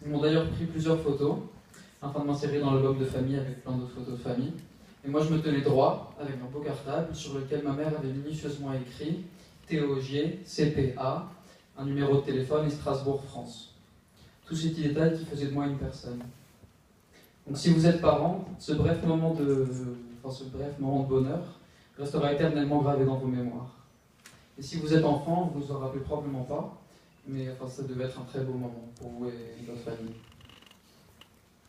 Ils m'ont d'ailleurs pris plusieurs photos, afin de m'insérer dans l'album de famille avec plein d'autres photos de famille. Et moi je me tenais droit, avec un beau cartable, sur lequel ma mère avait minutieusement écrit Théogier, CPA, un numéro de téléphone et Strasbourg, France. Tous ces petits détails qui faisaient de moi une personne. Donc si vous êtes parent, ce bref moment de bonheur restera éternellement gravé dans vos mémoires. Et si vous êtes enfant, vous ne vous en rappelez probablement pas, mais ça devait être un très beau moment pour vous et votre famille.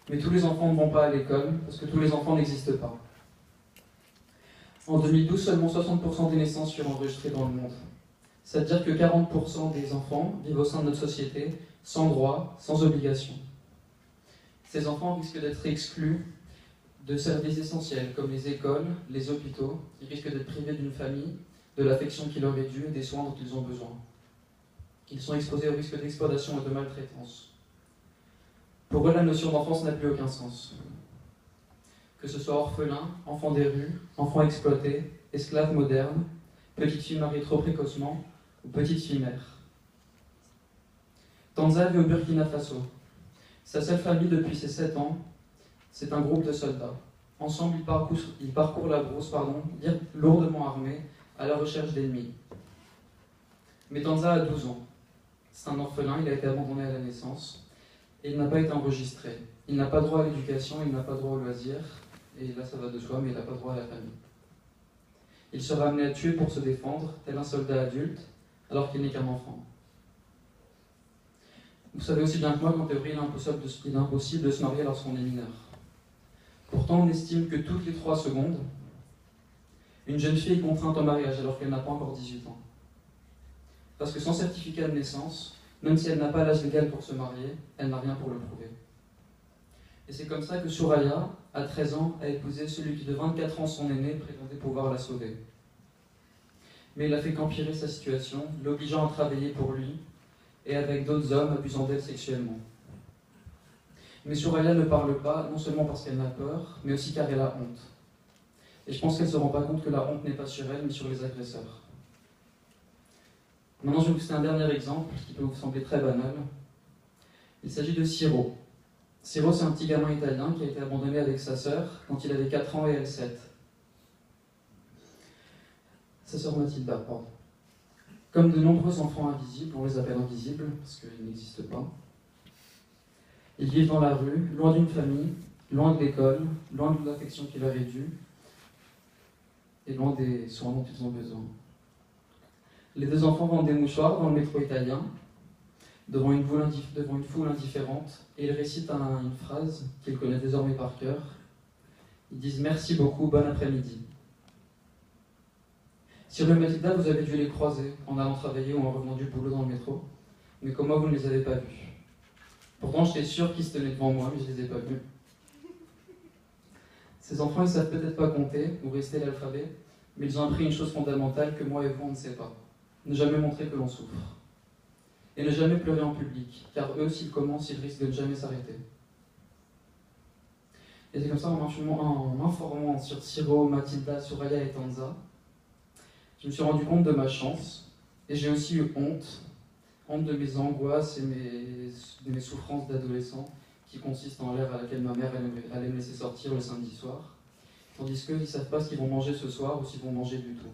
Mais tous les enfants ne vont pas à l'école, parce que tous les enfants n'existent pas. En 2012, seulement 60% des naissances furent enregistrées dans le monde. C'est-à-dire que 40% des enfants vivent au sein de notre société, sans droits, sans obligations. Ces enfants risquent d'être exclus de services essentiels, comme les écoles, les hôpitaux. Ils risquent d'être privés d'une famille, de l'affection qui leur est due et des soins dont ils ont besoin. Ils sont exposés au risque d'exploitation et de maltraitance. Pour eux, la notion d'enfance n'a plus aucun sens. Que ce soit orphelin, enfant des rues, enfant exploité, esclave moderne, petite fille mariée trop précocement ou petite fille mère. Tanza vit au Burkina Faso. Sa seule famille depuis ses 7 ans, c'est un groupe de soldats. Ensemble, ils parcourent la brousse, lourdement armés, à la recherche d'ennemis. Mais Tanza a 12 ans. C'est un orphelin, il a été abandonné à la naissance, et il n'a pas été enregistré. Il n'a pas droit à l'éducation, il n'a pas droit aux loisirs, et là ça va de soi, mais il n'a pas droit à la famille. Il sera amené à tuer pour se défendre, tel un soldat adulte, alors qu'il n'est qu'un enfant. Vous savez aussi bien que moi qu'en théorie, il est impossible de se marier lorsqu'on est mineur. Pourtant, on estime que toutes les 3 secondes, une jeune fille est contrainte au mariage alors qu'elle n'a pas encore 18 ans. Parce que sans certificat de naissance, même si elle n'a pas l'âge légal pour se marier, elle n'a rien pour le prouver. Et c'est comme ça que Soraya, à 13 ans, a épousé celui qui de 24 ans, son aîné, prétendait pouvoir la sauver. Mais il a fait qu'empirer sa situation, l'obligeant à travailler pour lui, et avec d'autres hommes abusant d'elle sexuellement. Mais Soraya ne parle pas, non seulement parce qu'elle a peur, mais aussi car elle a honte. Et je pense qu'elle ne se rend pas compte que la honte n'est pas sur elle, mais sur les agresseurs. Maintenant, je vais vous citer un dernier exemple qui peut vous sembler très banal. Il s'agit de Siro. Siro, c'est un petit gamin italien qui a été abandonné avec sa sœur quand il avait 4 ans et elle 7. Sa sœur Mathilda, pardon. Comme de nombreux enfants invisibles, on les appelle invisibles parce qu'ils n'existent pas. Ils vivent dans la rue, loin d'une famille, loin de l'école, loin de l'affection qui leur est due et loin des soins dont ils ont besoin. Les 2 enfants vendent des mouchoirs dans le métro italien, devant une foule indifférente, et ils récitent une phrase qu'ils connaissent désormais par cœur. Ils disent « Merci beaucoup, bon après-midi ». Siro et Mathilda, vous avez dû les croiser en allant travailler ou en revenant du boulot dans le métro, mais comme moi, vous ne les avez pas vus. Pourtant, j'étais sûr qu'ils se tenaient devant moi, mais je ne les ai pas vus. Ces enfants, ils ne savent peut-être pas compter ou réciter l'alphabet, mais ils ont appris une chose fondamentale que moi et vous, on ne sait pas. Ne jamais montrer que l'on souffre. Et ne jamais pleurer en public, car eux, s'ils commencent, ils risquent de ne jamais s'arrêter. Et c'est comme ça, en m'informant sur Siro, Mathilda, Soraya et Tanza, je me suis rendu compte de ma chance, et j'ai aussi eu honte de mes angoisses et de mes souffrances d'adolescent, qui consistent en l'air à laquelle ma mère allait me laisser sortir le samedi soir, tandis qu'eux, ils ne savent pas ce qu'ils vont manger ce soir ou s'ils vont manger du tout.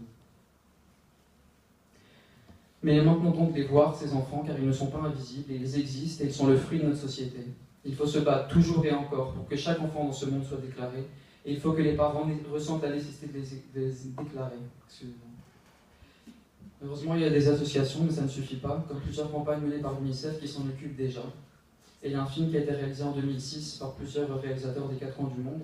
Mais maintenant donc les voir, ces enfants, car ils ne sont pas invisibles, et ils existent et ils sont le fruit de notre société. Il faut se battre toujours et encore pour que chaque enfant dans ce monde soit déclaré, et il faut que les parents ressentent la nécessité de les déclarer. Heureusement, il y a des associations, mais ça ne suffit pas, comme plusieurs campagnes menées par l'UNICEF qui s'en occupent déjà. Et il y a un film qui a été réalisé en 2006 par plusieurs réalisateurs des 4 coins du monde,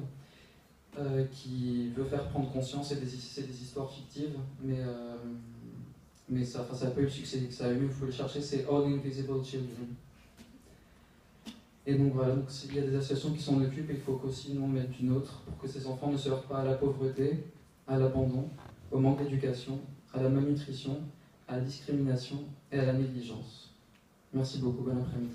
qui veut faire prendre conscience, c'est des histoires fictives, mais ça n'a pas eu le succès que ça a eu, il faut le chercher, c'est All Invisible Children. Et donc voilà, il y a des associations qui s'en occupent, et il faut qu'aussi nous en mettre une autre, pour que ces enfants ne se heurtent pas à la pauvreté, à l'abandon, au manque d'éducation, à la malnutrition, à la discrimination et à la négligence. Merci beaucoup, bon après-midi.